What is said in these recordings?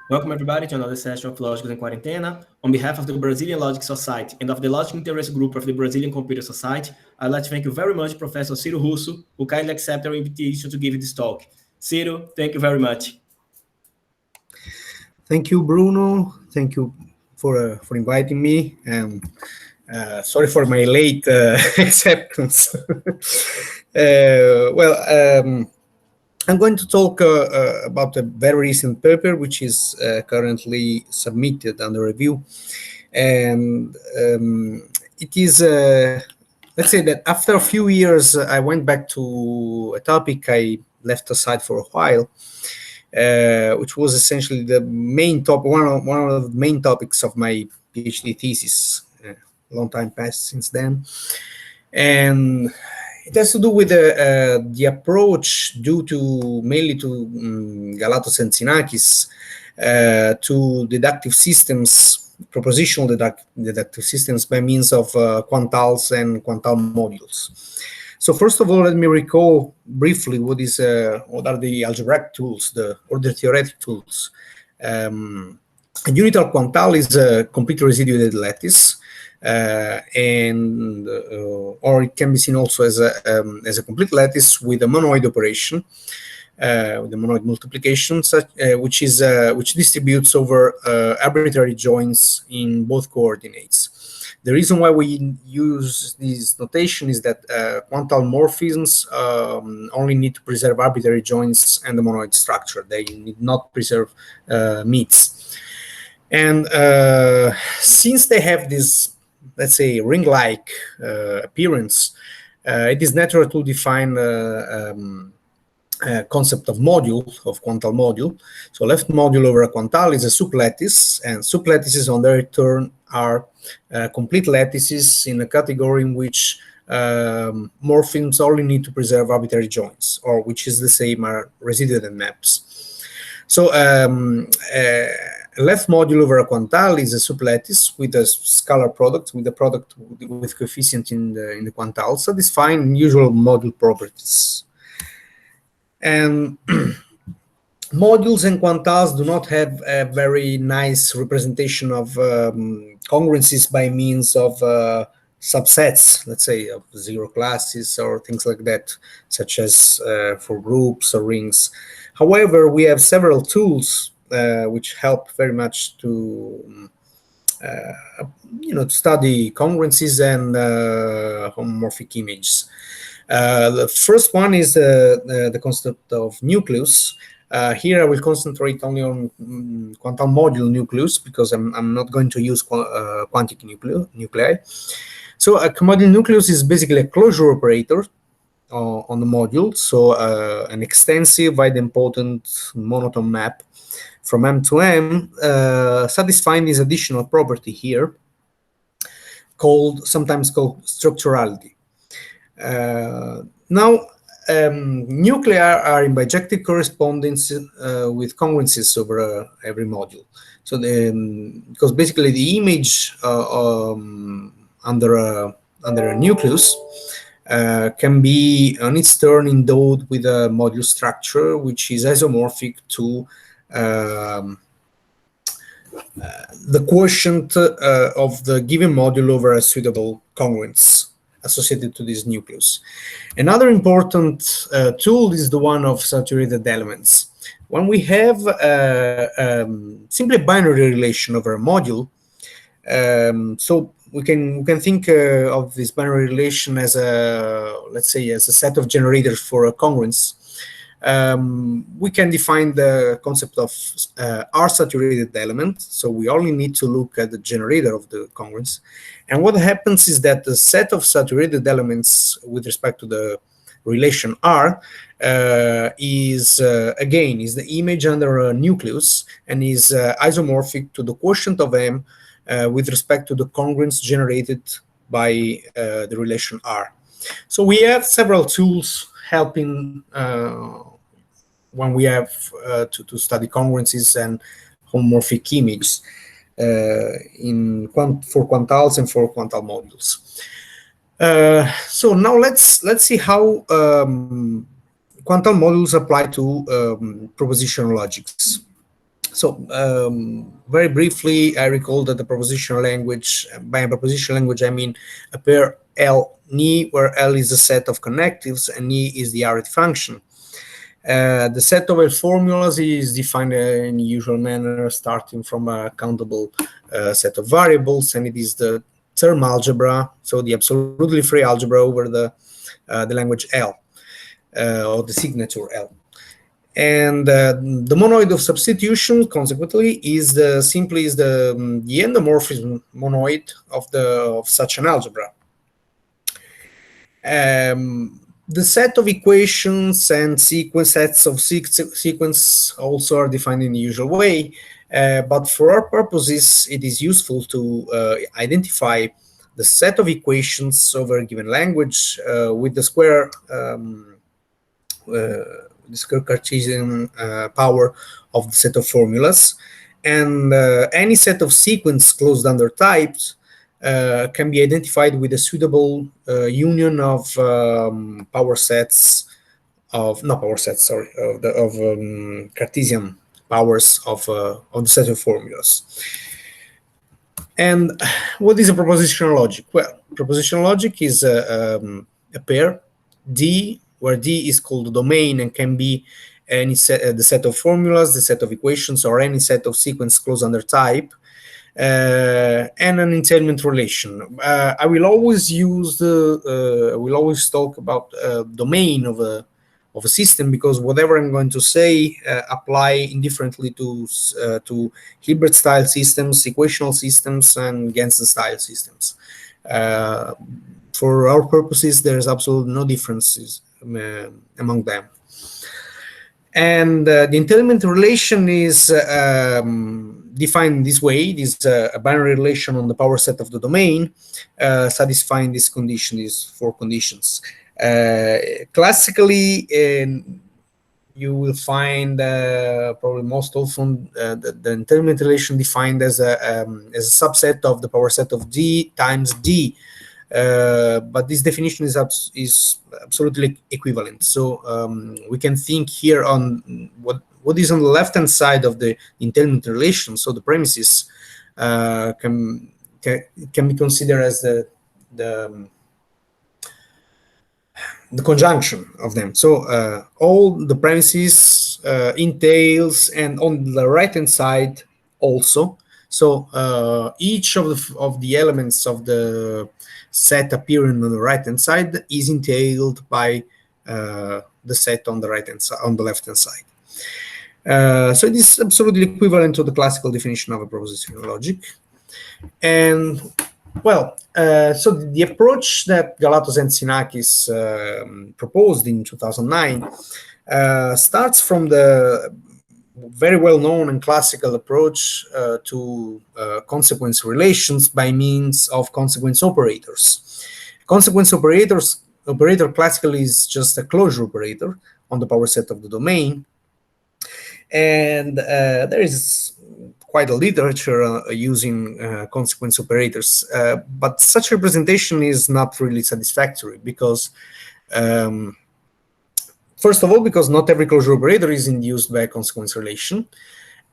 Welcome everybody to another session of Lógicos and Quarentena. On behalf of the Brazilian Logic Society and of the Logic Interest Group of the Brazilian Computer Society, I'd like to thank you very much, Professor Ciro Russo, who kindly accepted our invitation to give this talk. Ciro, thank you very much. Thank you, Bruno. Thank you for inviting me. And sorry for my late acceptance. I'm going to talk about a very recent paper, which is currently submitted under review. And it is, let's say that after a few years, I went back to a topic I left aside for a while, which was essentially the main topic, one of the main topics of my PhD thesis. Long time passed since then. And it has to do with the approach due to mainly to Galatos and Tsinakis to deductive systems, propositional deductive systems by means of quantales and quantale modules. So first of all, let me recall briefly what are the algebraic tools, or the theoretic tools. A unital quantale is a complete residuated lattice. Or it can be seen also as a complete lattice with a monoid operation, with the monoid multiplication, which distributes over arbitrary joints in both coordinates. The reason why we use this notation is that quantale morphisms only need to preserve arbitrary joints and the monoid structure. They need not preserve meets. And since they have this, let's say, ring-like appearance, it is natural to define a concept of module, of quantale module. So left module over a quantale is a sublattice, and sublattices on their turn are complete lattices in a category in which morphisms only need to preserve arbitrary joints, or which is the same, are residuated maps. So left module over a quantale is a sublattice with a scalar product, with the product with coefficient in the quantale, satisfying usual module properties. And modules and quantales do not have a very nice representation of congruencies by means of subsets, let's say, of zero classes or things like that, such as for groups or rings. However, we have several tools which help very much to to study congruencies and homomorphic images. The first one is the concept of nucleus. Here I will concentrate only on quantale module nucleus because I'm not going to use quantic nuclei. So a module nucleus is basically a closure operator on the module, so an extensive, idempotent monotone map from M to M, satisfying this additional property here, sometimes called structurality. Now, nuclei are in bijective correspondence with congruencies over every module. So, because basically the image under a nucleus can be on its turn endowed with a module structure which is isomorphic to the quotient of the given module over a suitable congruence associated to this nucleus. Another important tool is the one of saturated elements. When we have simply a binary relation over a module, so we can think of this binary relation as let's say, as a set of generators for a congruence. We can define the concept of R-saturated element. So we only need to look at the generator of the congruence. And what happens is that the set of saturated elements with respect to the relation R is the image under a nucleus and is isomorphic to the quotient of M with respect to the congruence generated by the relation R. So we have several tools helping when we have to study congruencies and homomorphic images for quantales and for quantale modules. So now let's see how quantale modules apply to propositional logics. So very briefly, I recall that the propositional language, by a propositional language, I mean a pair L ni, where L is the set of connectives and ni is the arity function. The set of L formulas is defined in the usual manner, starting from a countable set of variables, and it is the term algebra, so the absolutely free algebra over the language L, or the signature L. And the monoid of substitution, consequently, is simply the endomorphism monoid of such an algebra. The set of equations and sets of sequence also are defined in the usual way, but for our purposes, it is useful to identify the set of equations over a given language with the square Cartesian power of the set of formulas, and any set of sequence closed under types can be identified with a suitable union of power sets of Cartesian powers of the set of formulas. And what is a propositional logic? Well, propositional logic is a pair D, where D is called the domain and can be any the set of formulas, the set of equations, or any set of sequence closed under type, and an entailment relation. I will always use will always talk about domain of a system, because whatever I'm going to say apply indifferently to Hilbert-style systems, equational systems, and Gensen-style systems. For our purposes, there's absolutely no differences among them. And the entailment relation is defined this way. It is a binary relation on the power set of the domain, satisfying this condition, these four conditions. Classically, you will find probably most often the entailment relation defined as a subset of the power set of D times D. But this definition is absolutely equivalent. So we can think here on what is on the left-hand side of the entailment relation. So the premises can be considered as the conjunction of them. So all the premises entails, and on the right-hand side also. So each of the elements of the set appearing on the right-hand side is entailed by the set on the right-hand side, on the left-hand side. So it is absolutely equivalent to the classical definition of a propositional logic. And well, so the approach that Galatos and Tsinakis proposed in 2009 starts from the very well-known and classical approach to consequence relations by means of consequence operators. Consequence operator classically is just a closure operator on the power set of the domain. And there is quite a literature using consequence operators, but such representation is not really satisfactory because first of all, because not every closure operator is induced by a consequence relation.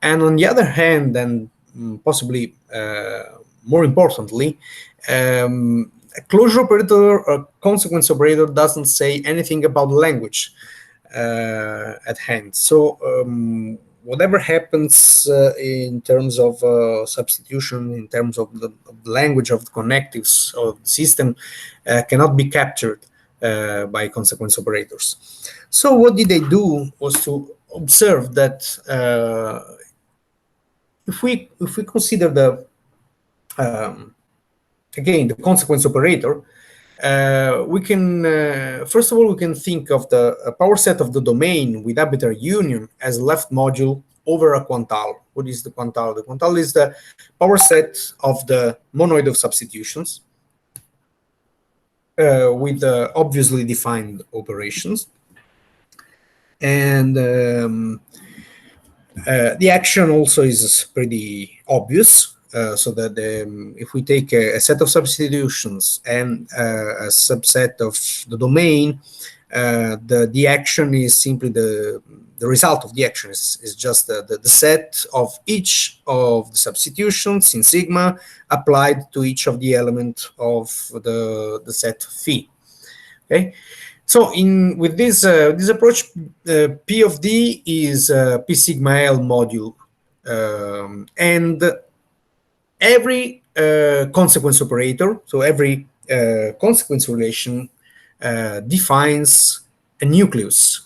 And on the other hand, and possibly more importantly, a closure operator or consequence operator doesn't say anything about the language at hand. So whatever happens in terms of substitution, in terms of the language of the connectives of the system, cannot be captured by consequence operators. So what did they do was to observe that if we consider the again the consequence operator, we can first of all we can think of the power set of the domain with arbitrary union as a left module over a quantale. What is the quantale? The quantale is the power set of the monoid of substitutions with obviously defined operations. And the action also is pretty obvious, so that if we take a set of substitutions and a subset of the domain, The action is simply the result of the action is just the set of each of the substitutions in sigma applied to each of the elements of the set phi. Okay, so with this approach, P of D is P sigma L module, and every consequence operator, so every consequence relation defines a nucleus.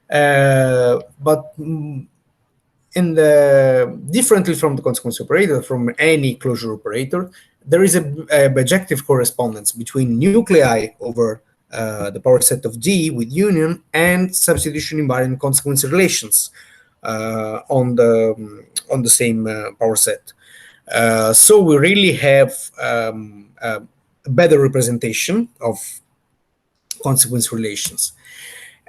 But differently from the consequence operator, from any closure operator, there is a bijective correspondence between nuclei over the power set of D with union and substitution invariant consequence relations on the same power set. So we really have a better representation of consequence relations.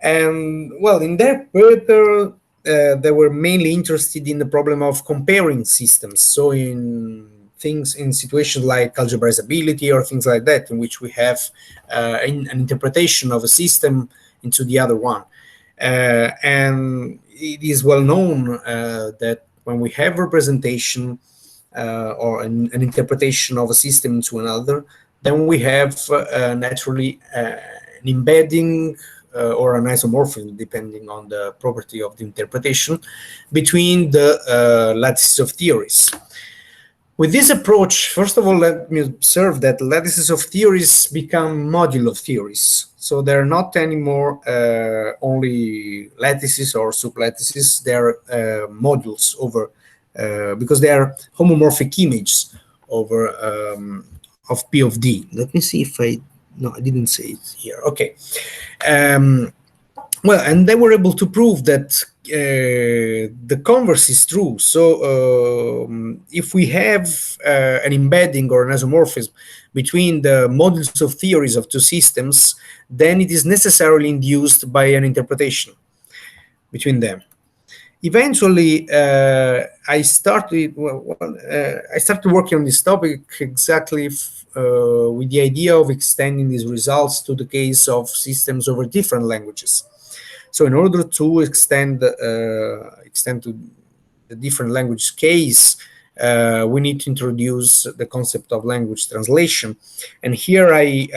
And well, in their paper, they were mainly interested in the problem of comparing systems. So in situations like algebrizability or things like that, in which we have an interpretation of a system into the other one. And it is well known that when we have representation or an interpretation of a system into another, then we have naturally an embedding or an isomorphism, depending on the property of the interpretation, between the lattices of theories. With this approach, first of all, let me observe that lattices of theories become module of theories. So they're not anymore only lattices or sublattices, they're modules over, because they are homomorphic images over of P of D. Let me see if no, I didn't say it here. Okay. Well, and they were able to prove that the converse is true. So if we have an embedding or an isomorphism between the modules of theories of two systems, then it is necessarily induced by an interpretation between them. Eventually, I started working on this topic exactly with the idea of extending these results to the case of systems over different languages. So in order to extend to the different language case, we need to introduce the concept of language translation. And here I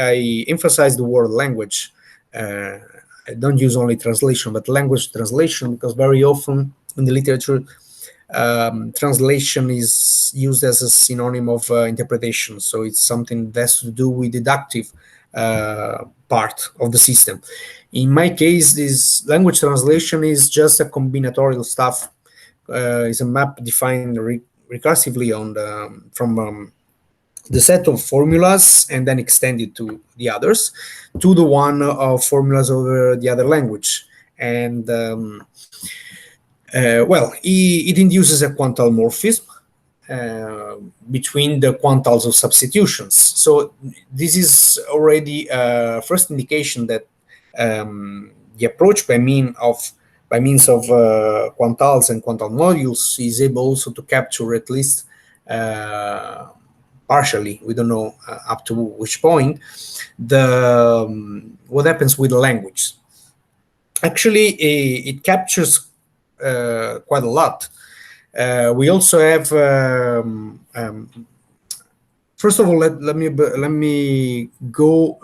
emphasize the word language. I don't use only translation, but language translation, because very often in the literature, translation is used as a synonym of interpretation. So it's something that has to do with deductive part of the system. In my case, this language translation is just a combinatorial stuff. It's a map defined recursively on from the set of formulas and then extended to the others, to the one of formulas over the other language. And well, it induces a quantal morphism between the quantals of substitutions. So this is already a first indication that the approach by means of quantals and quantal modules is able also to capture at least partially, we don't know up to which point, what happens with the language. Actually, it captures quite a lot. We also have, first of all, let me go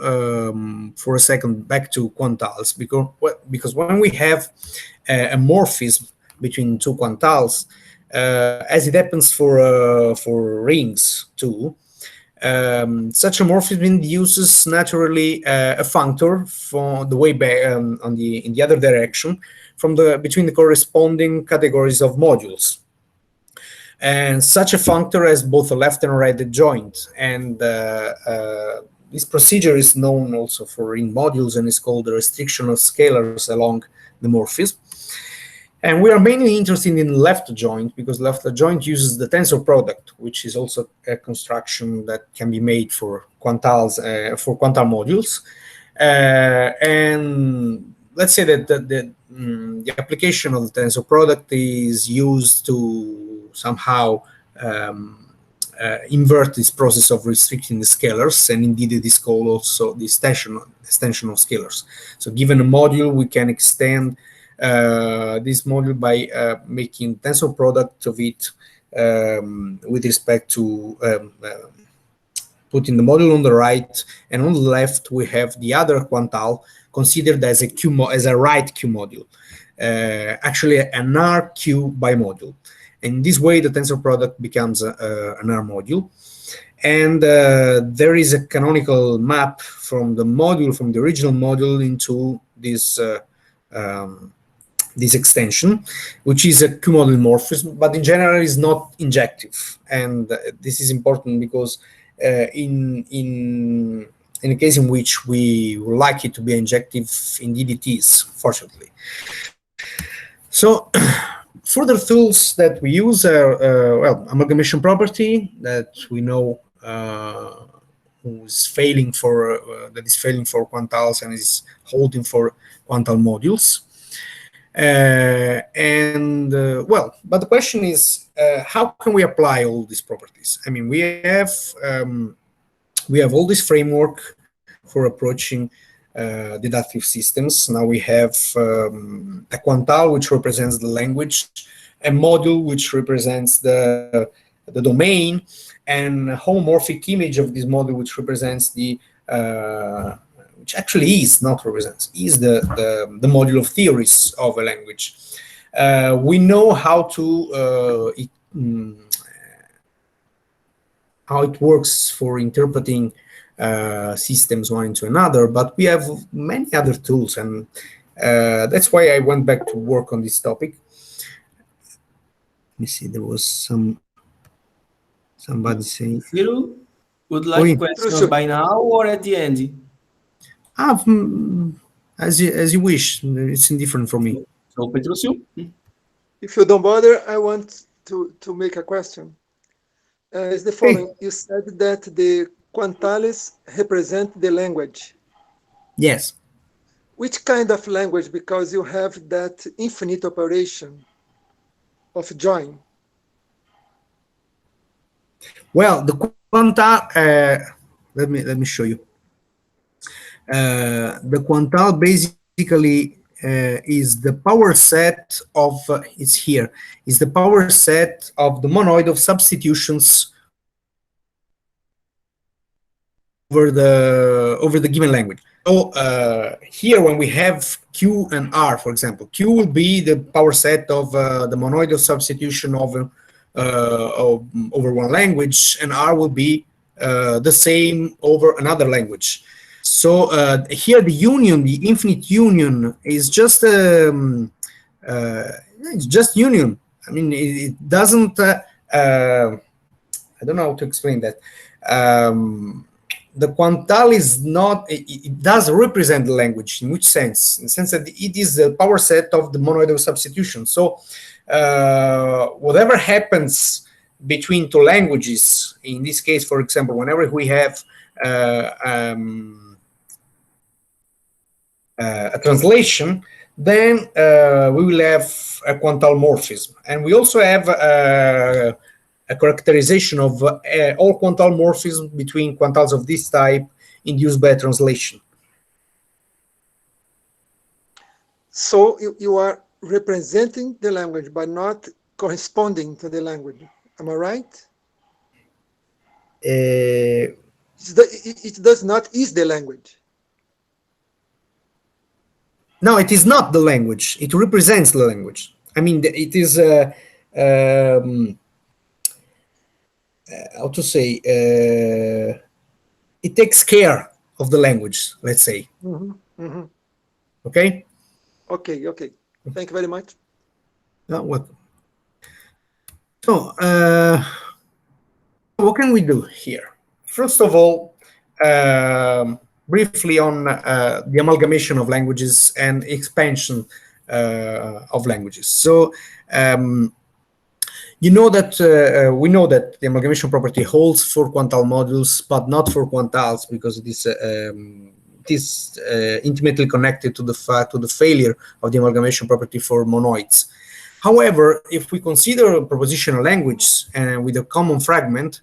for a second back to quantals, because when we have a morphism between two quantals, as it happens for rings too, such a morphism induces naturally a functor for the way back in the other direction between the corresponding categories of modules. And such a functor has both a left and a right adjoint. And this procedure is known also for ring modules and is called the restriction of scalars along the morphism. And we are mainly interested in left adjoint because left adjoint uses the tensor product, which is also a construction that can be made for quantals, for quantal modules. And let's say that the application of the tensor product is used to somehow invert this process of restricting the scalars, and indeed it is called also the extension of scalars. So given a module, we can extend this module by making tensor product of it with respect to putting the module on the right, and on the left we have the other quantile considered as a right Q module, actually an RQ bimodule. In this way, the tensor product becomes an R module, and there is a canonical map from the original module into this this extension, which is a Q module morphism, but in general is not injective. And this is important because in a case in which we would like it to be injective, indeed it is, fortunately. So further tools that we use are, well, amalgamation property that we know that is failing for quantals and is holding for quantal modules. Well, but the question is, how can we apply all these properties? I mean, we have all this framework for approaching deductive systems. Now we have a quantal which represents the language, a module which represents the domain, and a homomorphic image of this module which represents the which actually is not represents is the module of theories of a language. We know how it works for interpreting systems one into another, but we have many other tools, and that's why I went back to work on this topic. Let me see, there was somebody saying. Ciro would like questions by now or at the end? As you wish. It's indifferent for me. So, Petrúcio? If you don't bother, I want to make a question. Is the following: you said that the quantales represent the language. Yes. Which kind of language? Because you have that infinite operation of join. Well, the quantal. Let me show you. The quantal basically is the power set of it's here. Is the power set of the monoid of substitutions over the given language. So here, when we have Q and R, for example, Q will be the power set of the monoid of substitution over one language, and R will be the same over another language. So here, the union, the infinite union, is just it's just union. I mean, it doesn't. I don't know how to explain that. The quantal is not. It does represent the language. In which sense? In the sense that it is the power set of the monoid of substitution. So whatever happens between two languages, in this case, for example, whenever we have a translation, then we will have a quantal morphism, and we also have a characterization of all quantal morphisms between quantals of this type induced by a translation. So you are representing the language, but not corresponding to the language. Am I right? It does not is the language. No, it is not the language. It represents the language. I mean, it is how to say? It takes care of the language. Let's say. Okay. Okay. Thank you very much. What? So, what can we do here? First of all, briefly on the amalgamation of languages and expansion of languages. So, you know that we know that the amalgamation property holds for quantal modules, but not for quantals, because it is intimately connected to the failure of the amalgamation property for monoids. However, if we consider a propositional language with a common fragment,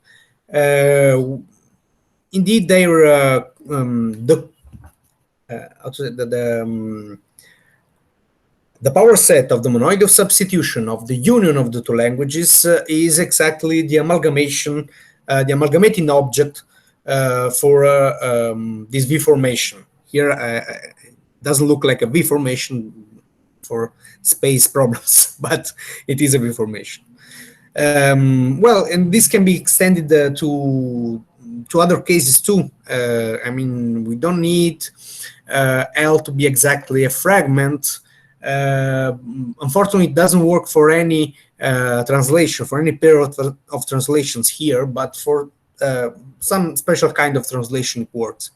Indeed, they're the power set of the monoid of substitution of the union of the two languages is exactly the amalgamation, the amalgamating object for this V formation. Here, it doesn't look like a V formation for space problems, but it is a V formation. Well, and this can be extended to other cases too. I mean, we don't need L to be exactly a fragment. Unfortunately, it doesn't work for any translation, for any pair of translations here, but for some special kind of translation it works.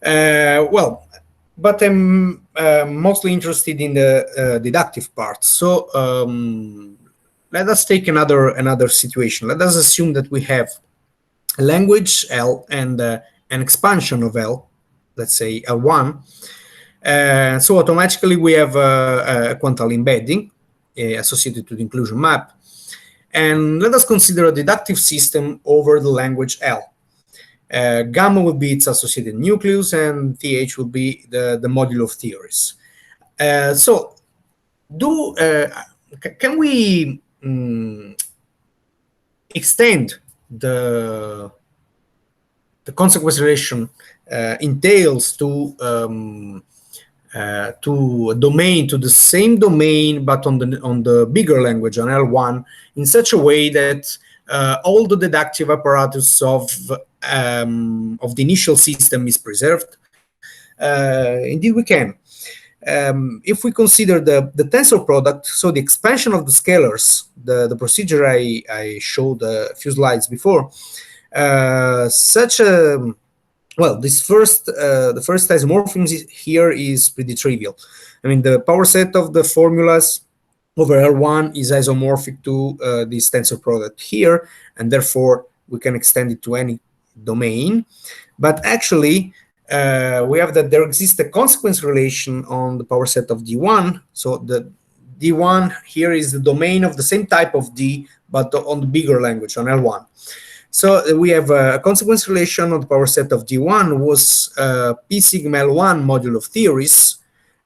Well, but I'm mostly interested in the deductive part. So let us take another situation. Let us assume that we have a language L and an expansion of L, let's say L1. So automatically we have a quantale embedding associated to the inclusion map. And let us consider a deductive system over the language L. Gamma will be its associated nucleus, and TH will be the modulo of theories. So can we extend the consequence relation entails to a domain, to the same domain, but on the bigger language, on L1, in such a way that all the deductive apparatus of the initial system is preserved? Indeed, we can. If we consider the tensor product, so the expansion of the scalars, the procedure I showed a few slides before, such a well, the first isomorphism here is pretty trivial. I mean, the power set of the formulas over L1 is isomorphic to this tensor product here, and therefore we can extend it to any domain. But actually, we have that there exists a consequence relation on the power set of D1. So the D1 here is the domain of the same type of D, but on the bigger language, on L1. So we have a consequence relation on the power set of D1 was P sigma L1 modulo of theories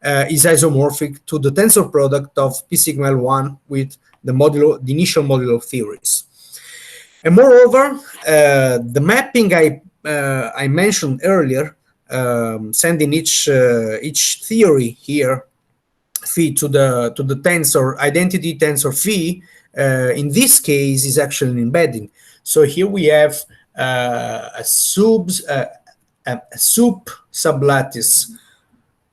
is isomorphic to the tensor product of P sigma L1 with the initial modulo of theories. And moreover, the mapping I mentioned earlier, sending each theory here phi to the tensor identity tensor phi, in this case is actually an embedding. So here we have a sup sublattice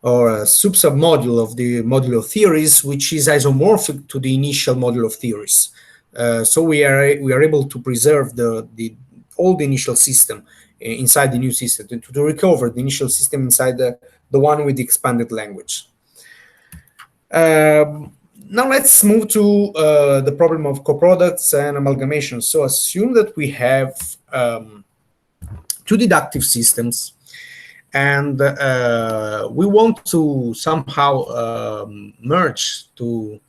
or a sup submodule of the modulo of theories, which is isomorphic to the initial modulo of theories. So we are able to preserve all the initial system inside the new system, to recover the initial system inside the one with the expanded language. Now let's move to the problem of coproducts and amalgamation. So assume that we have two deductive systems, and we want to somehow merge, to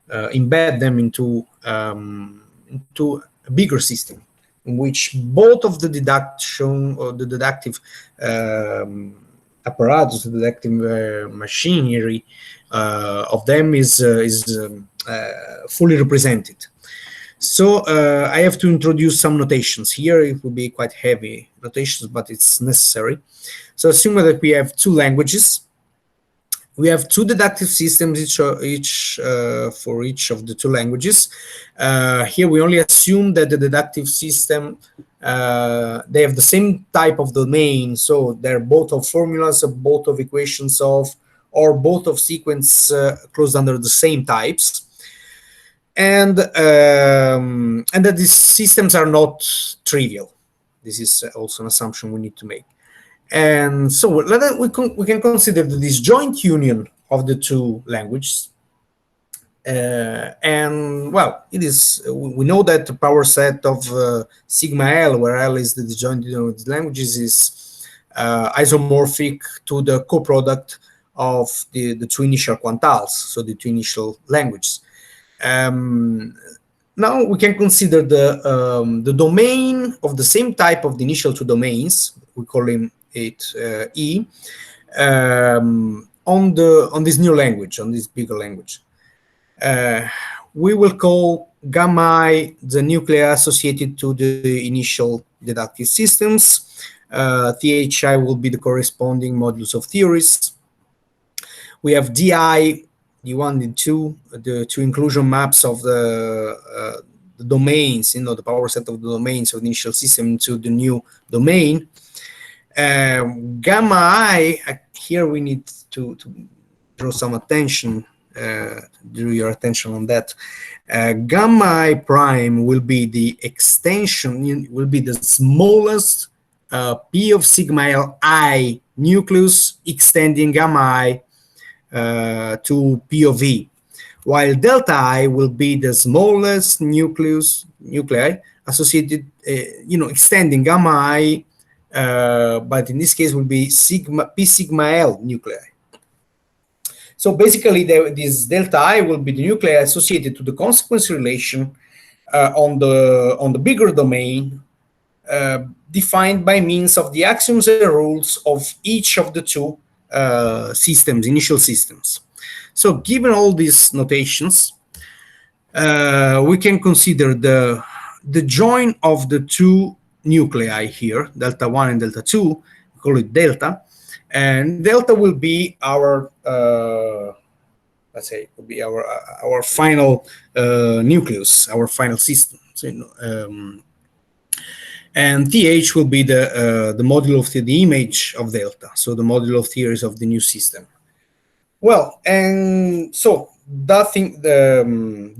embed them into a bigger system, in which both of the deduction or the deductive apparatus, the deductive machinery of them is fully represented. So I have to introduce some notations here. It will be quite heavy notations, but it's necessary. So assume that we have two languages. We have two deductive systems each for each of the two languages. Here we only assume that the deductive system, they have the same type of domain, so they're both of formulas, of both of equations of, or both of sequence closed under the same types. And that these systems are not trivial. This is also an assumption we need to make. And so we can consider the disjoint union of the two languages. And well, it is, we know that the power set of sigma L, where L is the disjoint union of the languages, is isomorphic to the coproduct of the two initial quantales, so the two initial languages. now we can consider the domain of the same type of the initial two domains. We call it E on this new language, on this bigger language. We will call gamma I the nuclei associated to the initial deductive systems. Thi will be the corresponding modulus of theories. We have di, d1, d2, the two inclusion maps of the domains, the power set of the domains of the initial system into the new domain. Gamma I, here we need to draw some attention, draw your attention on that. Gamma I prime will be the extension, will be the smallest P of sigma L I nucleus extending gamma I to P of E, while delta I will be the smallest nuclei associated, extending gamma I, but in this case will be P sigma L nuclei. So basically, this delta I will be the nuclei associated to the consequence relation on the bigger domain, defined by means of the axioms and rules of each of the two systems, initial systems. So given all these notations, we can consider the join of the two nuclei here, delta 1 and delta 2, we call it delta, and delta will be our let's say will be our final nucleus, our final system. So, and Th will be the modulo of the image of delta, so the modulo of theories of the new system. Well, and so do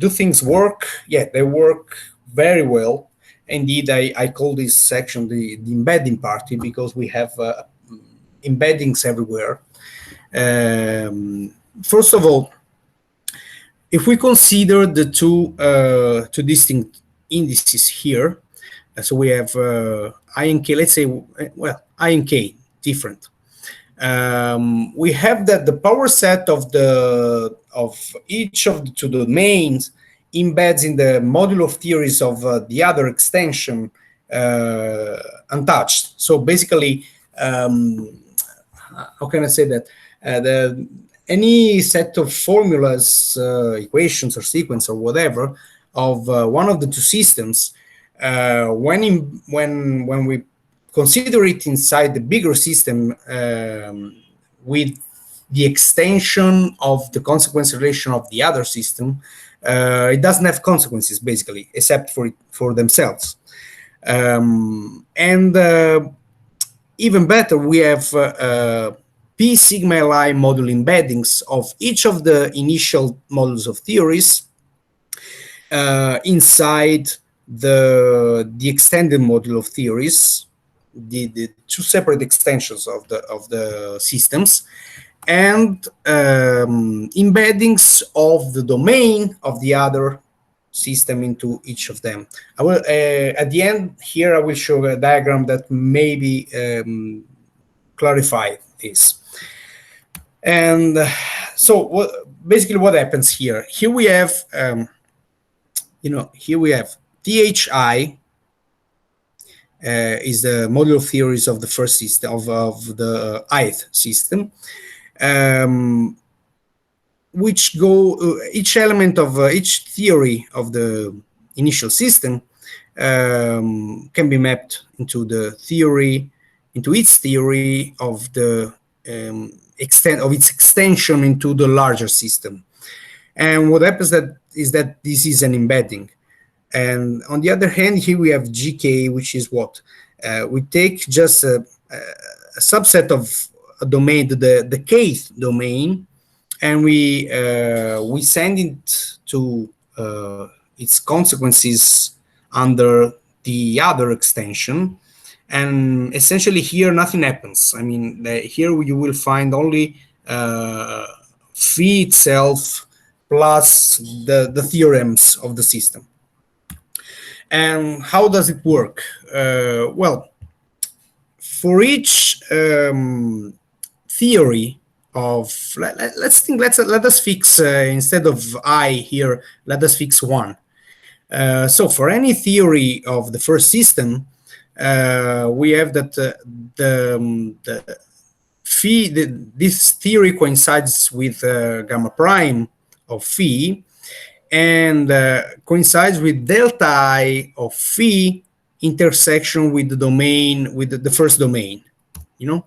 things work? Yeah, they work very well. Indeed, I call this section the embedding party because we have embeddings everywhere. First of all, if we consider the two distinct indices here, so we have I and k, let's say, well, I and k different. We have that the power set of each of the two domains embeds in the modulo of theories of the other extension untouched. So basically, how can I say that? Any set of formulas, equations or sequence or whatever of one of the two systems, when we consider it inside the bigger system with the extension of the consequence relation of the other system, it doesn't have consequences basically, except for themselves. And even better, we have P sigma Li module embeddings of each of the initial modules of theories inside the extended module of theories, the two separate extensions of the systems, and embeddings of the domain of the other system into each of them. I will at the end here I will show a diagram that maybe clarify this. And so basically what happens here? Here we have here we have Thi is the modulo of theories of the first system of the ith system, which go each element of each theory of the initial system can be mapped into the theory, into its theory of the its extension into the larger system. And what happens is that this is an embedding. And on the other hand, here we have GK, which is what? We take just a subset of a domain, the kth domain, and we send it to its consequences under the other extension. And essentially here nothing happens. I mean, here you will find only phi itself plus the theorems of the system. And how does it work? Well, for each theory of, let us fix, instead of I here, let us fix one. So for any theory of the first system, we have that this theory coincides with gamma prime of phi, and coincides with delta I of phi intersection with the domain, with the first domain, you know.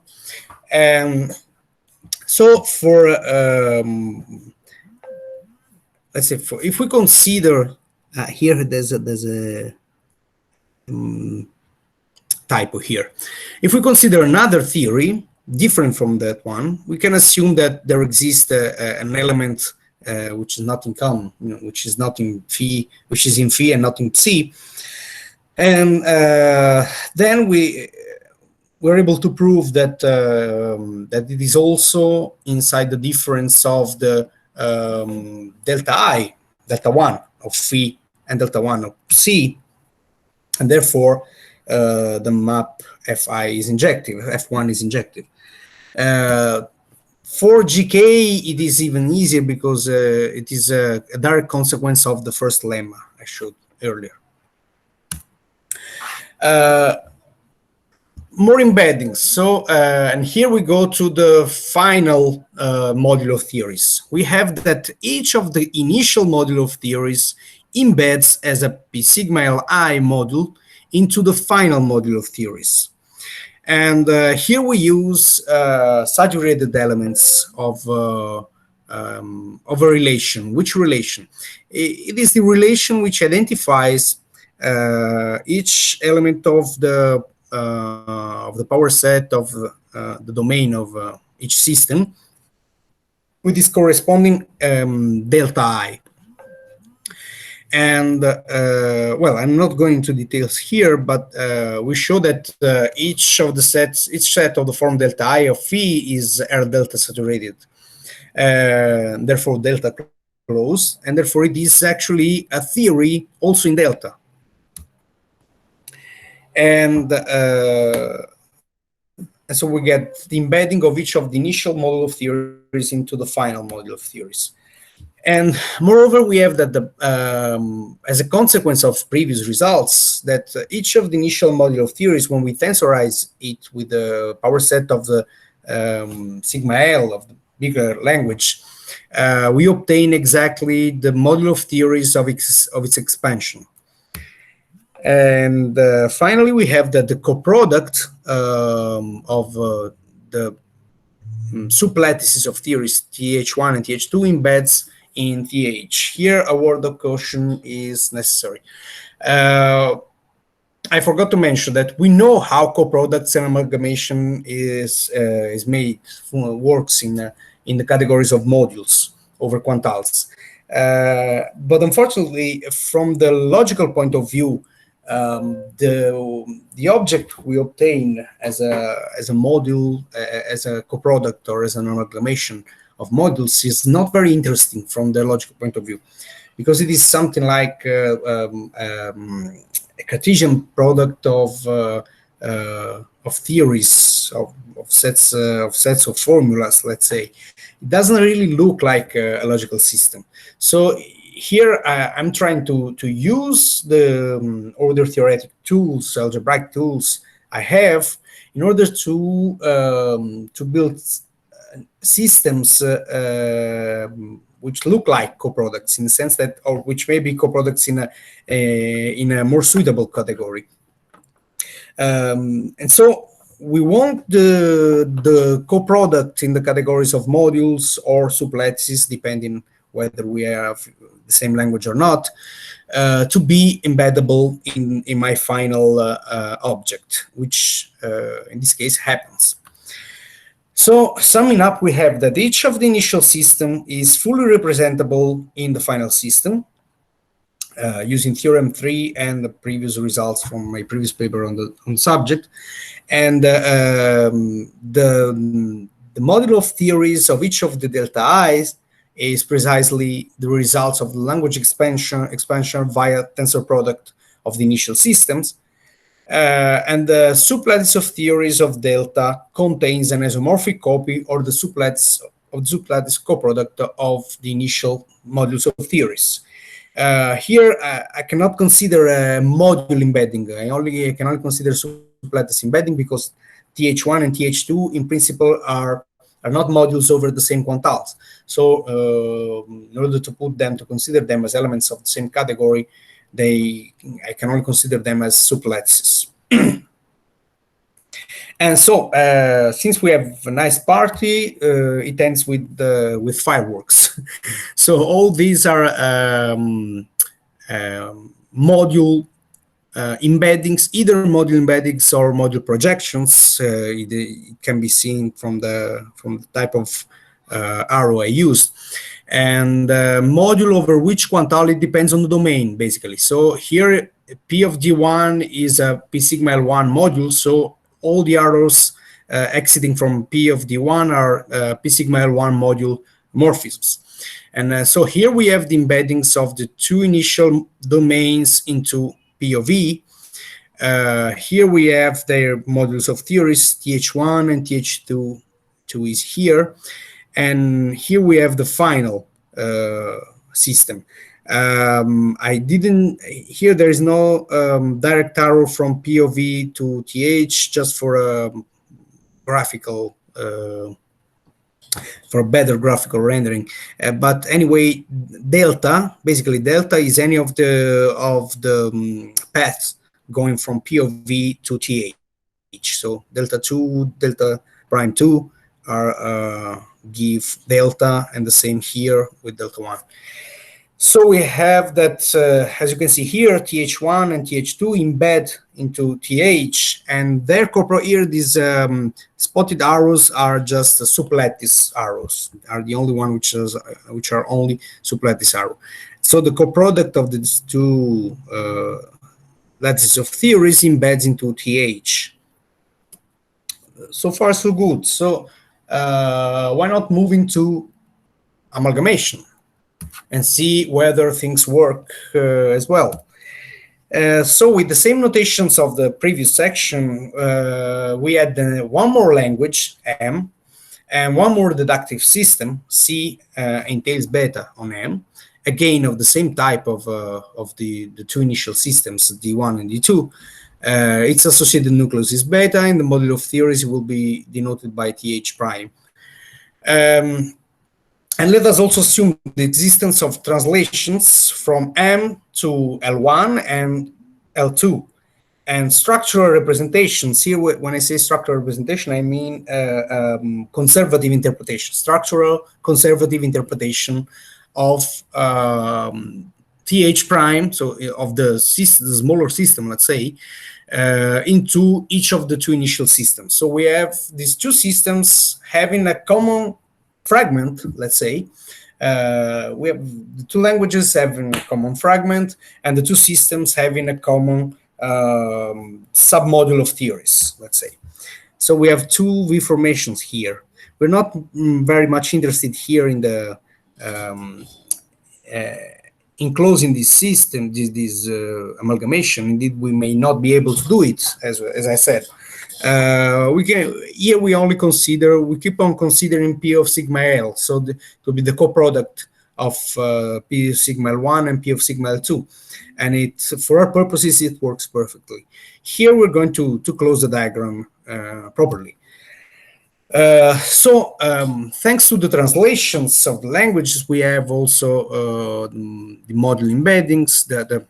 And so for let's say, if we consider here, there's a typo here. If we consider another theory different from that one, we can assume that there exists an element which is not in common, you know, which is not in phi, which is in phi and not in psi, and then we're able to prove that that it is also inside the difference of the delta I, delta 1 of phi and delta 1 of psi, and therefore the map Fi is injective, F1 is injective. For GK, it is even easier because it is a direct consequence of the first lemma I showed earlier. More embeddings. So, and here we go to the final module of theories. We have that each of the initial module of theories embeds as a P sigma Li module into the final module of theories. And here we use saturated elements of a relation. Which relation? It is the relation which identifies each element of the power set of the domain of each system with its corresponding delta I. And well, I'm not going into details here, but we show that each set of the form delta I of phi is R delta saturated, therefore delta closed, and therefore it is actually a theory also in delta. And so we get the embedding of each of the initial module of theories into the final module of theories. And moreover, we have that as a consequence of previous results, that each of the initial module of theories, when we tensorize it with the power set of the sigma L of the bigger language, we obtain exactly the module of theories of its expansion. And finally, we have that the coproduct of the sublattices of theories TH1 and TH2 embeds in TH. Here, a word of caution is necessary. I forgot to mention that we know how coproducts and amalgamation is made, works in the categories of modules over quantales. But unfortunately, from the logical point of view, the object we obtain as a module, as a coproduct or as an amalgamation of modules is not very interesting from the logical point of view, because it is something like a Cartesian product of theories, of sets of formulas, let's say. It doesn't really look like a logical system. So here I'm trying to use the order theoretic tools, algebraic tools I have, in order to build systems which look like coproducts, in the sense that, or which may be coproducts in a more suitable category. And so we want the coproduct in the categories of modules or sublattices, depending whether we have the same language or not, to be embeddable in my final object, which in this case happens. So summing up, we have that each of the initial system is fully representable in the final system, using theorem 3 and the previous results from my previous paper on the subject. And the module of theories of each of the delta i's is precisely the results of the language expansion via tensor product of the initial systems. And the sublattice of theories of delta contains an isomorphic copy, or the sublattice coproduct of the initial modules of theories. Here, I cannot consider a module embedding. I can only consider sublattice embedding because TH1 and TH2 in principle are not modules over the same quantals. So in order to consider them as elements of the same category, I can only consider them as sublattices. And so, since we have a nice party, it ends with fireworks. So all these are module embeddings, either module embeddings or module projections. It can be seen from the type of arrow I used. And module over which quantale depends on the domain, basically. So here, P of D1 is a P sigma L1 module, so all the arrows exiting from P of D1 are P sigma L1 module morphisms. And so here we have the embeddings of the two initial domains into P of E. Here we have their modules of theories, TH1 and TH2 is here. And here we have the final system. Here there is no direct arrow from P of E to TH, just for a graphical, for a better graphical rendering. But anyway, delta, basically delta is any of the paths going from P of E to TH. So delta 2, delta prime 2 are give delta, and the same here with delta 1. So we have that, as you can see here, TH1 and TH2 embed into TH, and their here, these spotted arrows are just sublattice arrows, are the only one which are only sublattice arrow. So the coproduct of these two lattices of theories embeds into TH. So far, so good. So why not move into amalgamation and see whether things work as well. So with the same notations of the previous section, we had one more language, M, and one more deductive system, C entails beta on M, again of the same type of the two initial systems, D1 and D2. Its associated nucleus is beta, and the module of theories will be denoted by TH prime. And let us also assume the existence of translations from M to L1 and L2. And structural representations, here when I say structural representation, I mean conservative interpretation, structural conservative interpretation of TH prime, so of the smaller system, let's say, into each of the two initial systems. So we have these two systems having a common fragment, let's say. We have the two languages having a common fragment, and the two systems having a common submodule of theories, let's say. So we have two V formations here. We're not very much interested here in the enclosing this system, this amalgamation. Indeed, we may not be able to do it, as I said. We keep on considering P of sigma L, so to be the coproduct of P of sigma L1 and P of sigma L2, and for our purposes it works perfectly. Here we're going to close the diagram properly. Thanks to the translations of the languages, we have also the module embeddings, the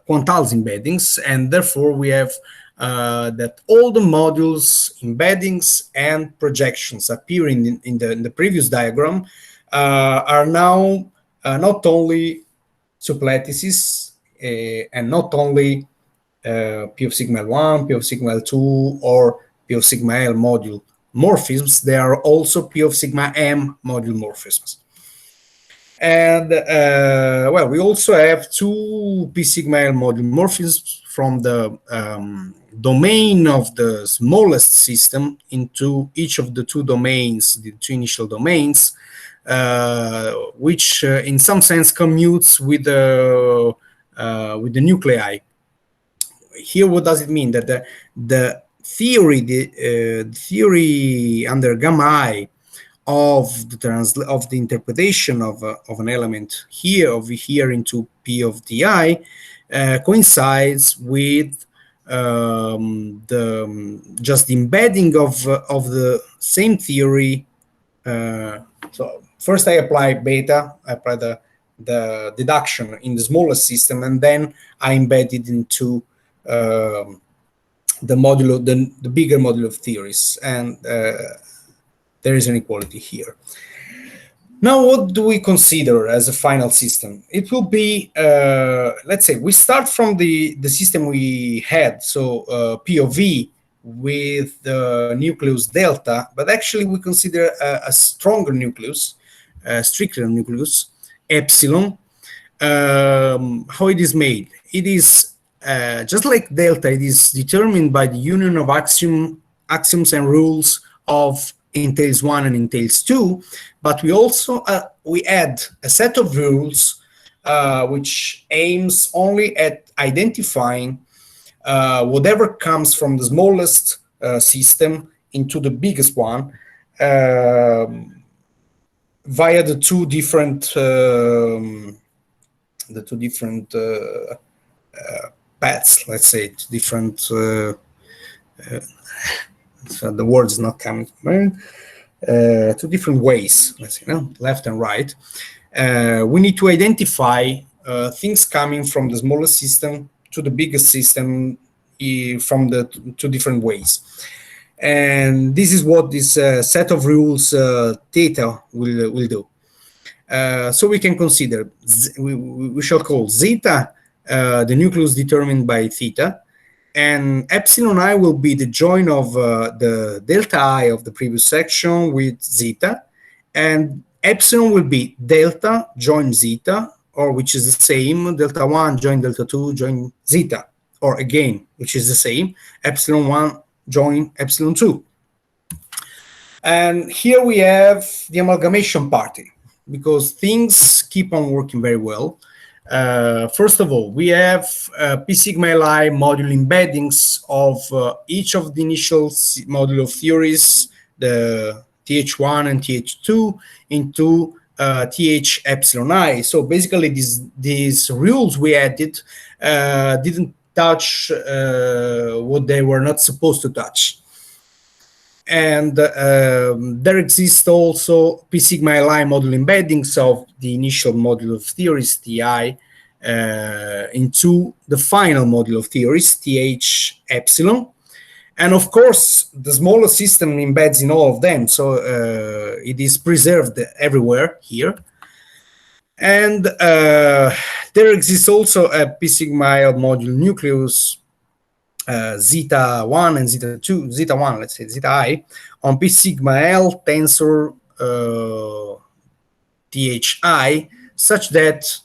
quantales embeddings, and therefore we have that all the modules, embeddings, and projections appearing in the previous diagram are now not only sublattices and not only P of sigma L1, P of sigma L2, or P of sigma L module morphisms. They are also P of sigma M module morphisms. And well, we also have two P sigma L module morphisms from the domain of the smallest system into each of the two domains, the two initial domains, which in some sense commutes with the nuclei. Here, what does it mean? That the theory under gamma I of the interpretation of an element here over here into P of di coincides with just the embedding of the same theory. So first I apply beta, I apply the deduction in the smallest system, and then I embed it into the modulo, the bigger modulo of theories, and there is an equality here. Now, what do we consider as a final system? It will be, let's say, we start from the system we had, so P of V with the nucleus delta, but actually we consider a stronger nucleus, a stricter nucleus, epsilon. How it is made? It is just like delta, it is determined by the union of axioms and rules of entails 1 and entails 2, but we also we add a set of rules which aims only at identifying whatever comes from the smallest system into the biggest one via the two different paths, let's say, different so the word is not coming to mind. Two different ways, let's say, no? Left and right. We need to identify things coming from the smallest system to the biggest system from the two different ways. And this is what this set of rules theta will do. So we can consider, we shall call zeta the nucleus determined by theta, and epsilon I will be the join of the delta I of the previous section with zeta, and epsilon will be delta join zeta, or which is the same, delta 1 join delta 2 join zeta, or again, which is the same, epsilon 1 join epsilon 2. And here we have the amalgamation party, because things keep on working very well. First of all, we have P sigma Li module embeddings of each of the initial module of theories, the TH1 and TH2, into TH epsilon I. So basically, these rules we added didn't touch what they were not supposed to touch. And there exists also P sigma Li module embeddings of the initial module of theories, Ti, into the final module of theories, Th epsilon. And of course, the smaller system embeds in all of them, so it is preserved everywhere here. And there exists also a P sigma module nucleus, zeta 1 and zeta 2, zeta 1, let's say, zeta I, on P sigma L tensor Thi, such that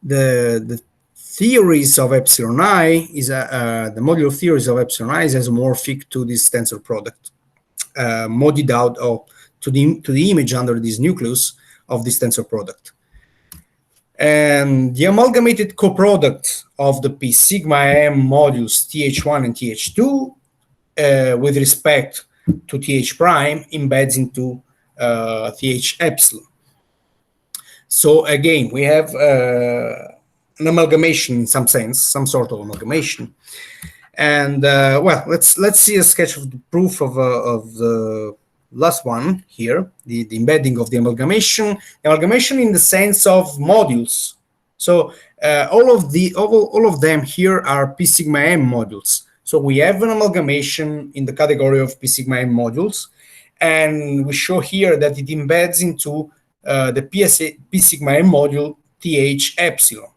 the theories of epsilon I is the module of theories of epsilon I is isomorphic to this tensor product, modified out to the image under this nucleus of this tensor product. And the amalgamated coproduct of the P sigma M modules TH1 and TH2 with respect to TH prime embeds into TH epsilon. So again, we have an amalgamation in some sense, some sort of amalgamation. And well, let's see a sketch of the proof of the last one here, the embedding of the amalgamation in the sense of modules. So all of them here are P sigma M modules. So we have an amalgamation in the category of P sigma M modules, and we show here that it embeds into the P sigma M module Th epsilon.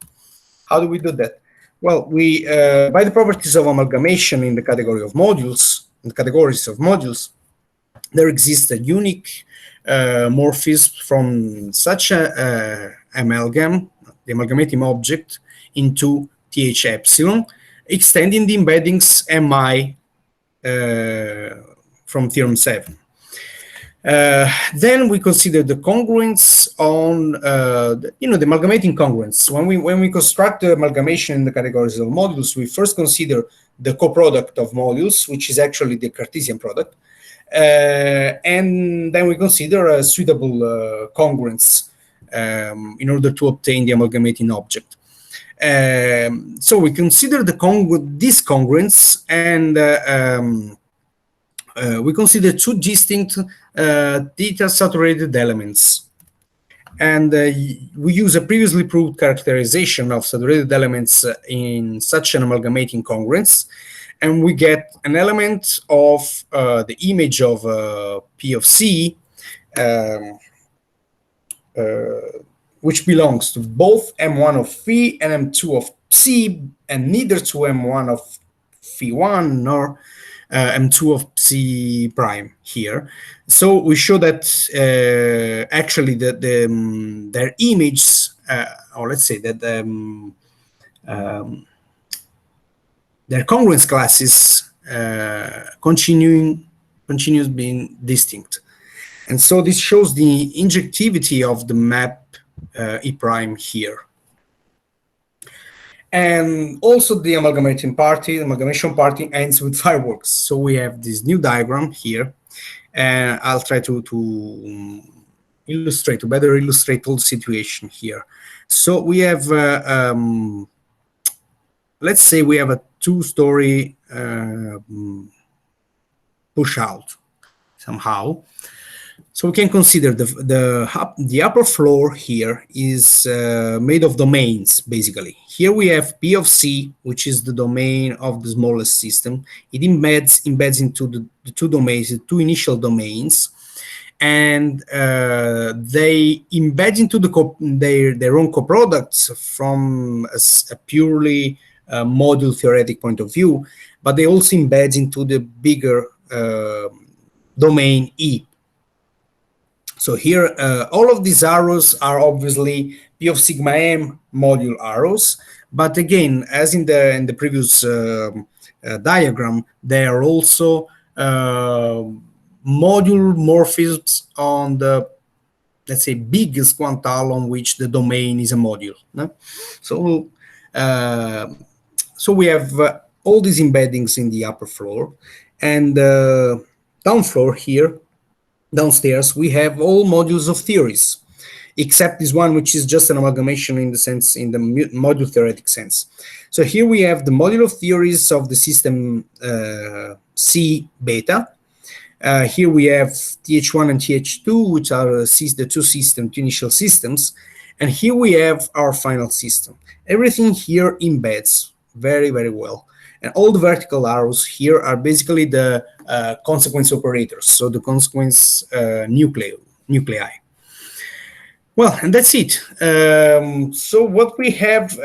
How do we do that? Well, we by the properties of amalgamation in the category of modules, in the categories of modules, there exists a unique morphism from such a amalgam, the amalgamating object, into Th epsilon, extending the embeddings Mi from theorem 7. Then we consider the congruence on, the amalgamating congruence. When we construct the amalgamation in the categories of modules, we first consider the coproduct of modules, which is actually the Cartesian product. And then we consider a suitable congruence in order to obtain the amalgamating object. So we consider this congruence, and we consider two distinct theta-saturated elements. And we use a previously proved characterization of saturated elements in such an amalgamating congruence, and we get an element of the image of P of C, which belongs to both M1 of phi and M2 of C, and neither to M1 of phi1 nor M2 of C prime here. So we show that actually their image, or let's say that their congruence classes continues being distinct. And so this shows the injectivity of the map E prime here. And also the amalgamation party ends with fireworks. So we have this new diagram here, and I'll try to better illustrate all the situation here. So we have, let's say we have a two-story push out somehow. So we can consider the upper floor here is made of domains, basically. Here we have P of C, which is the domain of the smallest system. It embeds into the two domains, the two initial domains, and they embed into their own coproducts from a purely module theoretic point of view, but they also embed into the bigger domain E. So here, all of these arrows are obviously P of sigma M module arrows, but again, as in the previous diagram, they are also module morphisms on the, let's say, biggest quantale on which the domain is a module. No? So, so we have all these embeddings in the upper floor, and down floor here. Downstairs, we have all modules of theories, except this one, which is just an amalgamation in the module theoretic sense. So here we have the module of theories of the system C beta. Here we have TH1 and TH2, which are the two initial systems. And here we have our final system. Everything here embeds very, very well. And all the vertical arrows here are basically the consequence operators, so the consequence nuclei. Well, and that's it. So what we have,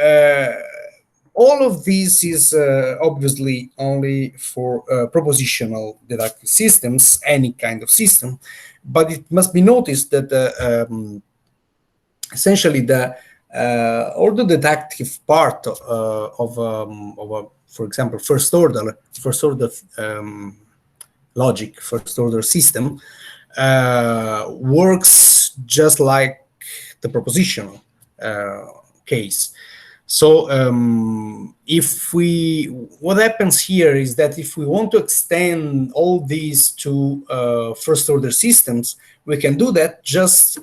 all of this is obviously only for propositional deductive systems, any kind of system, but it must be noticed that essentially all the deductive part of a, for example, first order logic, first order system works just like the propositional case. So what happens here is that if we want to extend all these to first order systems, we can do that. Just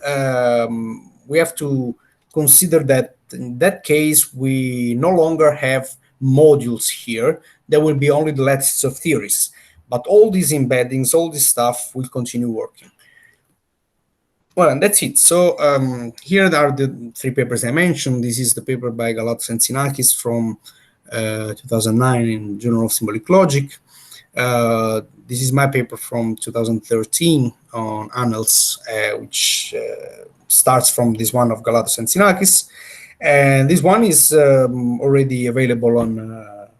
we have to consider that in that case we no longer have modules here. There will be only the lattices of theories, but all these embeddings, all this stuff will continue working. Well, and that's it. So here are the three papers I mentioned. This is the paper by Galatos and Tsinakis from 2009 in Journal of Symbolic Logic. This is my paper from 2013 on annals, which starts from this one of Galatos and Tsinakis. And this one is already available on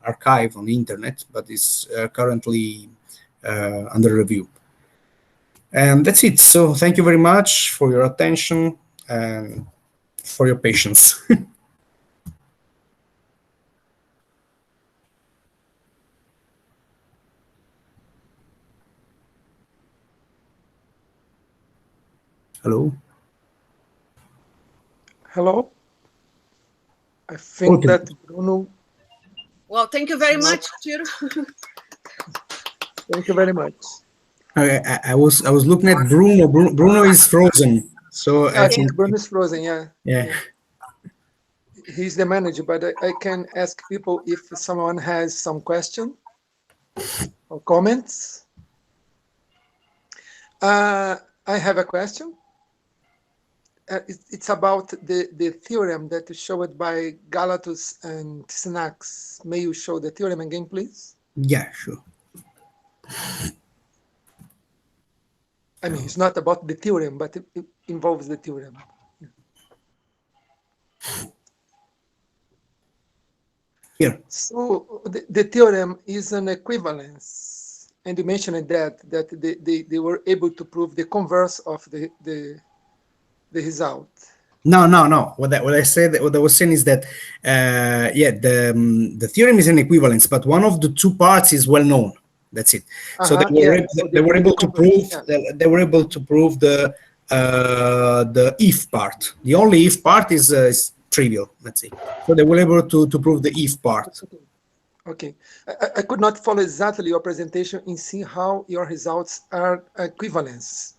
archive on the internet, but is currently under review. And that's it. So thank you very much for your attention and for your patience. Hello? Hello? I think that Bruno... Well, thank you very much, Ciro. Thank you very much. I was looking at Bruno. Bruno is frozen, so I I think think Bruno is frozen. Yeah, yeah. he's the manager, but I can ask people if someone has some question or comments. I have a question. It's about the theorem that is showed by Galatos and Tsinakis. May you show the theorem again, please? Yeah, sure. I mean, it's not about the theorem, but it involves the theorem. Here. So the theorem is an equivalence, and you mentioned that they were able to prove the converse of the result. No. What I said, what I was saying is that yeah, the theorem is an equivalence, but one of the two parts is well known. That's it. So Yeah. So they were prove the able to converse. prove Yeah. they were able to prove the if part. The only if part is trivial. Let's say. So they were able to prove the if part. Okay. I could not follow exactly your presentation in seeing how your results are equivalence,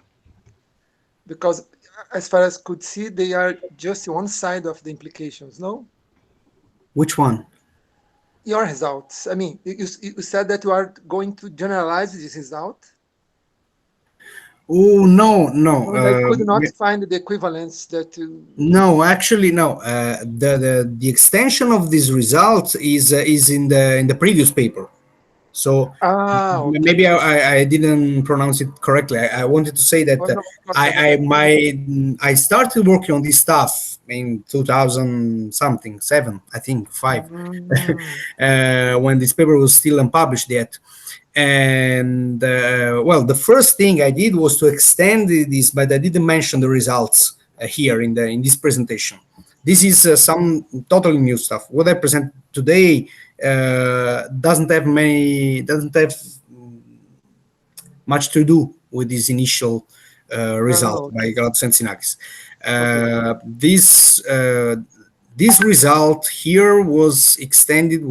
because as far as could see, they are just one side of the implications. No. Which one? Your results. I mean, you said that you are going to generalize this result. Oh no. And I could not find the equivalence that you... No, actually, no. The extension of this result is in the previous paper. So Okay. maybe I didn't pronounce it correctly. I wanted to say that Oh, no, of course, I started working on this stuff in 2000 something 7, I think 5, when this paper was still unpublished yet. And well, the first thing I did was to extend this, but I didn't mention the results here in this presentation. This is some totally new stuff. What I present today doesn't have much to do with this initial result by Galatos and Tsinakis. This result here was extended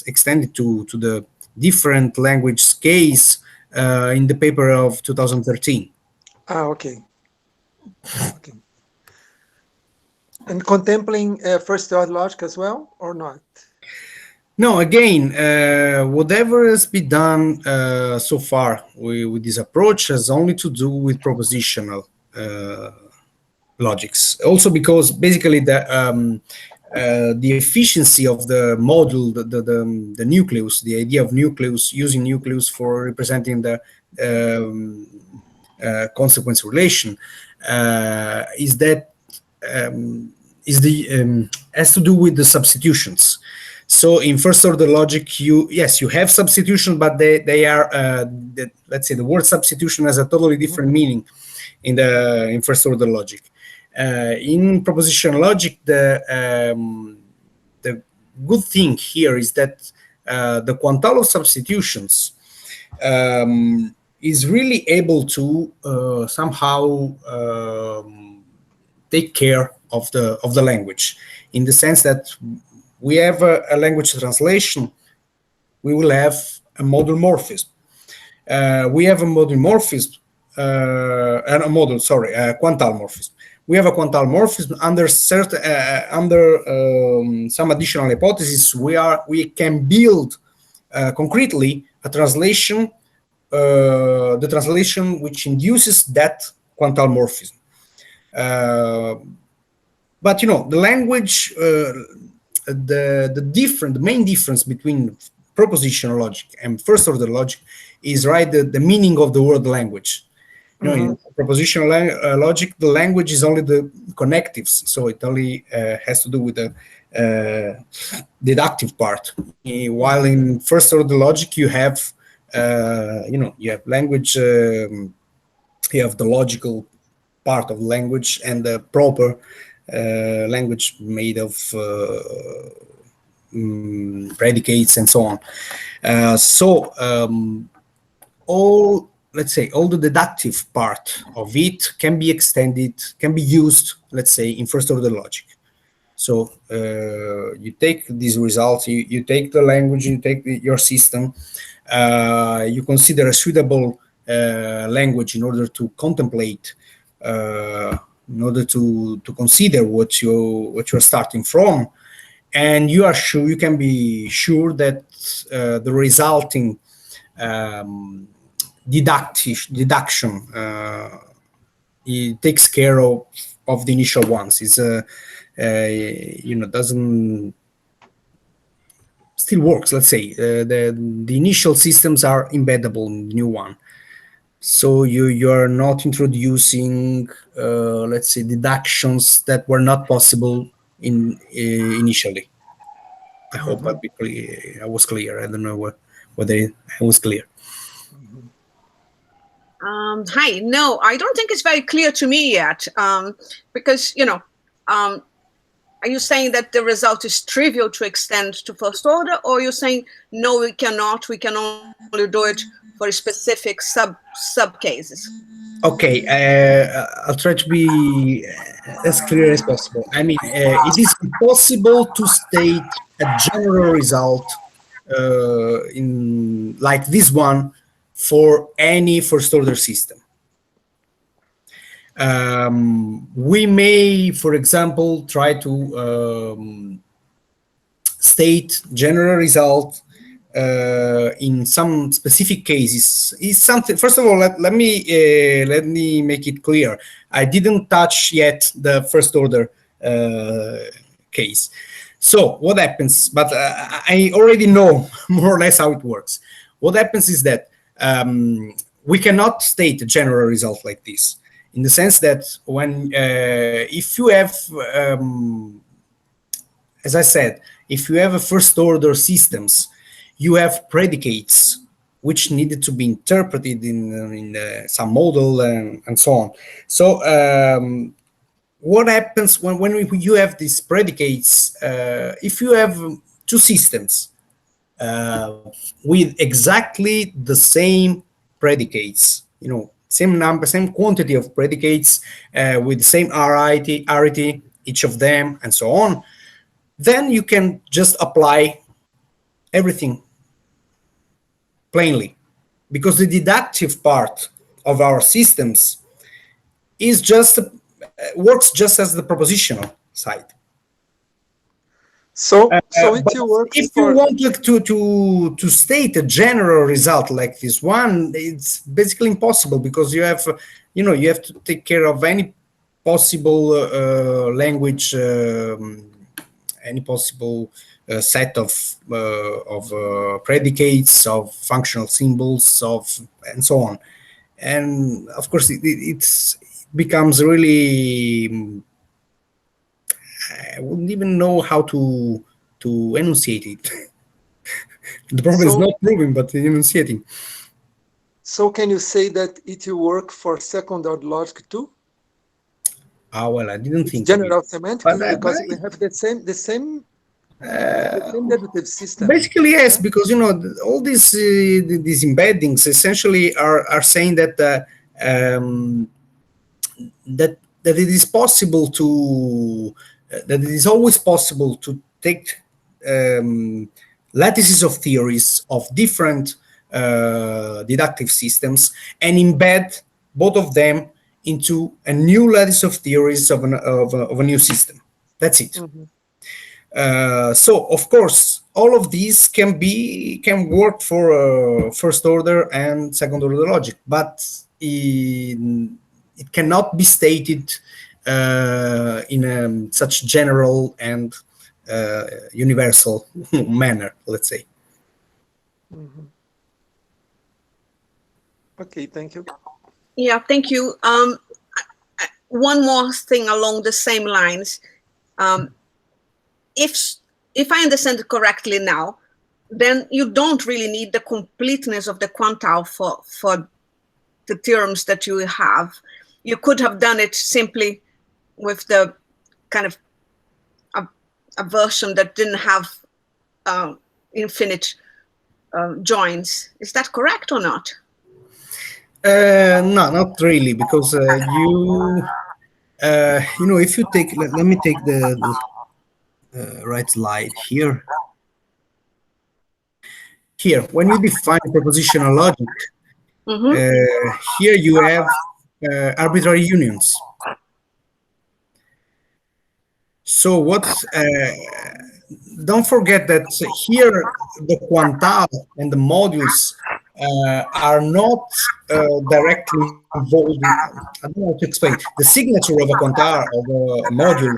extended to the different language case in the paper of 2013. Okay. And contemplating first-order logic as well, or not? No, again, whatever has been done so far with this approach has only to do with propositional logics. Also, because basically the efficiency of the module, the nucleus, the idea of nucleus, using nucleus for representing the consequence relation, has to do with the substitutions. So in first order logic, you have substitution, but they are let's say the word substitution has a totally different meaning in first order logic. In propositional logic, the good thing here is that the quantale of substitutions is really able to somehow take care of the language, in the sense that we have a language translation, we will have a modal morphism. We have a modal morphism, and a modal, sorry, a quantale morphism. We have a quantale morphism under certain some additional hypotheses. We can build concretely a translation, the translation which induces that quantale morphism. But the language, the main difference between propositional logic and first order logic is the meaning of the word language. In propositional logic, the language is only the connectives, so it only has to do with the deductive part. While in first order logic, you have you have language, you have the logical part of language and the proper language made of predicates and so on. All the deductive part of it can be extended, can be used, let's say, in first order logic. So you take these results, you take the language, you take your system, you consider a suitable language in order to contemplate, in order to consider what you're starting from, and you are sure, you can be sure that the resulting deduction it takes care of the initial ones. Is doesn't still works. Let's say the initial systems are embeddable in the new one, so you are not introducing let's say deductions that were not possible in initially. I hope I was clear. I don't know whether I was clear. Hi. No, I don't think it's very clear to me yet, because, are you saying that the result is trivial to extend to first order, or you're saying, no, we cannot, we can only do it for specific sub cases? Okay, I'll try to be as clear as possible. I mean, it is impossible to state a general result in like this one for any first order system. We may, for example, try to state general result in some specific cases. Is something. First of all, let me make it clear. I didn't touch yet the first order case. So what happens? But I already know more or less how it works. What happens is that we cannot state a general result like this, in the sense that when if you have, as I said, if you have a first order systems, you have predicates which needed to be interpreted in some model and so on. So what happens when you have these predicates? If you have two systems with exactly the same predicates, same number, same quantity of predicates with the same arity, each of them, and so on, then you can just apply everything plainly, because the deductive part of our systems is just works just as the propositional side. So it works. If you want to state a general result like this one, it's basically impossible, because you have to take care of any possible language, any possible set of predicates, of functional symbols, and so on. And of course, it becomes really. I wouldn't even know how to enunciate it. The problem is not proving, but enunciating. So can you say that it will work for second order logic too? Well, I didn't think general semantics, because we have the same deductive system. Basically, yes, because all these embeddings essentially are saying that that it is possible to that it is always possible to take lattices of theories of different deductive systems and embed both of them into a new lattice of theories of a new system. That's it. So of course, all of these can work for first order and second order logic, but it cannot be stated in such general and universal manner, let's say. Okay, thank you. Yeah, thank you. One more thing along the same lines. If I understand it correctly now, then you don't really need the completeness of the quantile for the theorems that you have. You could have done it simply with the kind of a version that didn't have infinite joins. Is that correct or not? No, not really, because if you take, let me take the right slide here. here, when you define propositional logic, here you have arbitrary unions. So what? Don't forget that here the quantale and the modules are not directly involved. I don't know how to explain. The signature of a quantale of a module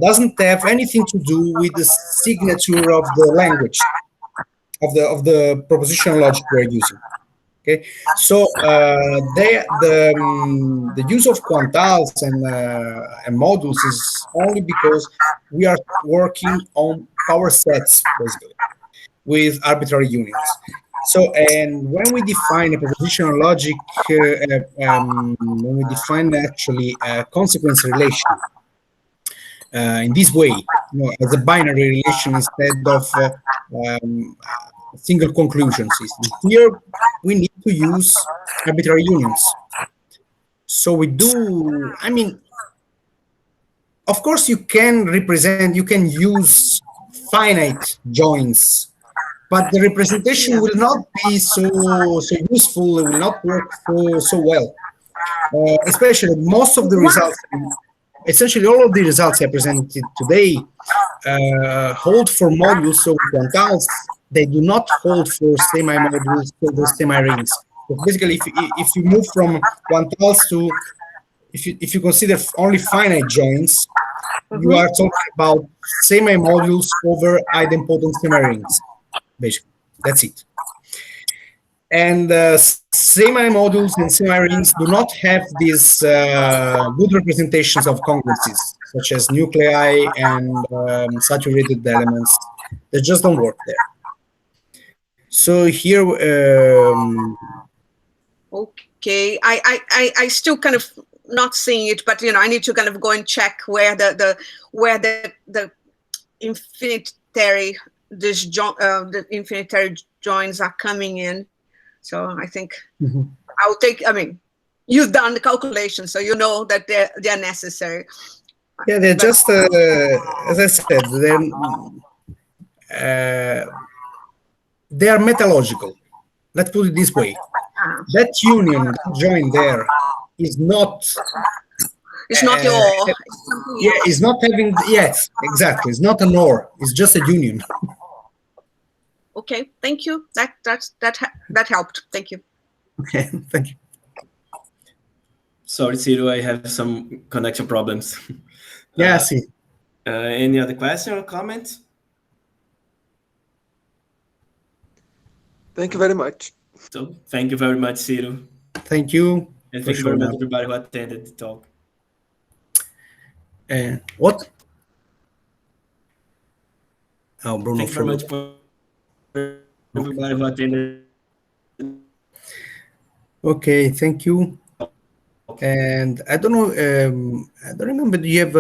doesn't have anything to do with the signature of the language of the propositional logic we're using. Okay, so the use of quantales and modules is only because we are working on power sets, basically, with arbitrary unions. So, and when we define a propositional logic, when we define actually a consequence relation in this way, as a binary relation instead of single conclusion system. Here we need to use arbitrary unions. So we do, I mean, of course you can use finite joins, but the representation will not be so useful, it will not work so well. Especially most of the results, essentially all of the results I presented today hold for modules, so quantales. They do not hold for semi-modules or the semi-rings. So basically, if you move from quantales to, if you consider only finite joins, you are talking about semi-modules over idempotent semi-rings. Basically, that's it. And semi-modules and semi-rings do not have these good representations of congruencies, such as nuclei and saturated elements. They just don't work there. So here, okay, I still kind of not seeing it, but I need to kind of go and check where the infinitary the infinitary joins are coming in. So I think I'll take. I mean, you've done the calculation, so you know that they're necessary. Yeah, they're just as I said, they are metalogical. Let's put it this way: that union, that join there, is not. It's not your. Yeah, it's not having. Yes, exactly. It's not an or. It's just a union. Okay, thank you. That helped. Thank you. Okay, thank you. Sorry, Ciro, I have some connection problems. Yeah, I see. Any other question or comment? Thank you very much. So, thank you very much, Ciro. Thank you. And thank you very much, everybody who attended the talk. What? Oh, Bruno. Thank you very much for everybody who attended. Okay, thank you. And I don't know, I don't remember, do you have